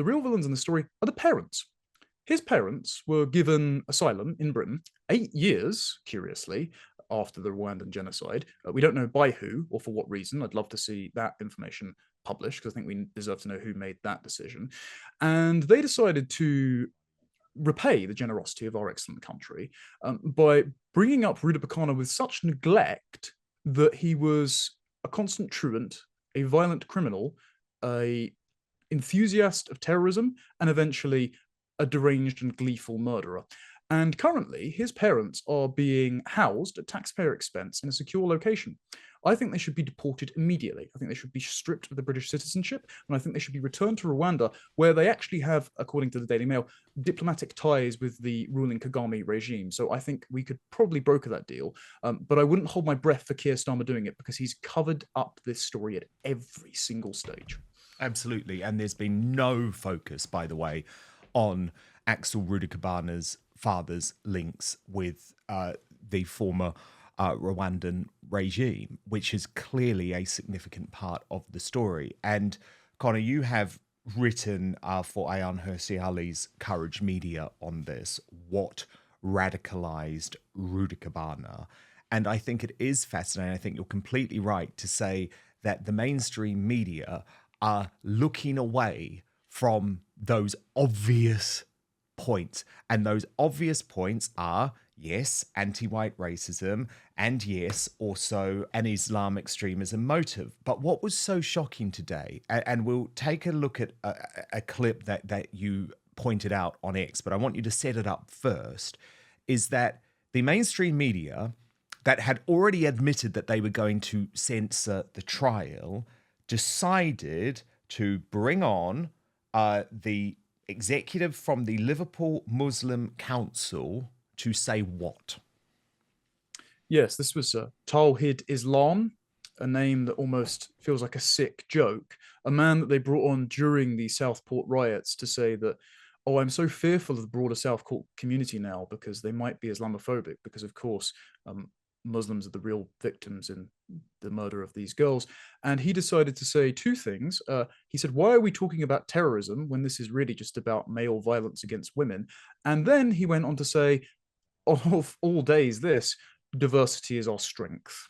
the real villains in the story are the parents. His parents were given asylum in Britain 8 years, curiously, after the Rwandan genocide. We don't know by who or for what reason. I'd love to see that information published because I think we deserve to know who made that decision. And they decided to repay the generosity of our excellent country by bringing up Rudakubana with such neglect that he was a constant truant, a violent criminal, a enthusiast of terrorism, and eventually a deranged and gleeful murderer. And currently, his parents are being housed at taxpayer expense in a secure location. I think they should be deported immediately. I think they should be stripped of their British citizenship, and I think they should be returned to Rwanda, where they actually have, according to the Daily Mail, diplomatic ties with the ruling Kagame regime. So I think we could probably broker that deal, but I wouldn't hold my breath for Keir Starmer doing it because he's covered up this story at every single stage. Absolutely, and there's been no focus, by the way, on Axel Rudakubana's father's links with the former Rwandan regime, which is clearly a significant part of the story. And Connor, you have written for Ayaan Hirsi Ali's Courage Media on this, what radicalized Rudakubana. And I think it is fascinating. I think you're completely right to say that the mainstream media are looking away from those obvious points. And those obvious points are, yes, anti-white racism, and yes, also an Islam extremism motive. But what was so shocking today, and we'll take a look at a clip that you pointed out on X, but I want you to set it up first, is that the mainstream media that had already admitted that they were going to censor the trial decided to bring on the executive from the Liverpool Muslim Council to say what? Yes, this was Tawhid Islam, a name that almost feels like a sick joke. A man that they brought on during the Southport riots to say that, oh, I'm so fearful of the broader Southport community now because they might be Islamophobic, because of course Muslims are the real victims in the murder of these girls. And he decided to say two things. He said, why are we talking about terrorism when this is really just about male violence against women? And then he went on to say, of all days, this diversity is our strength.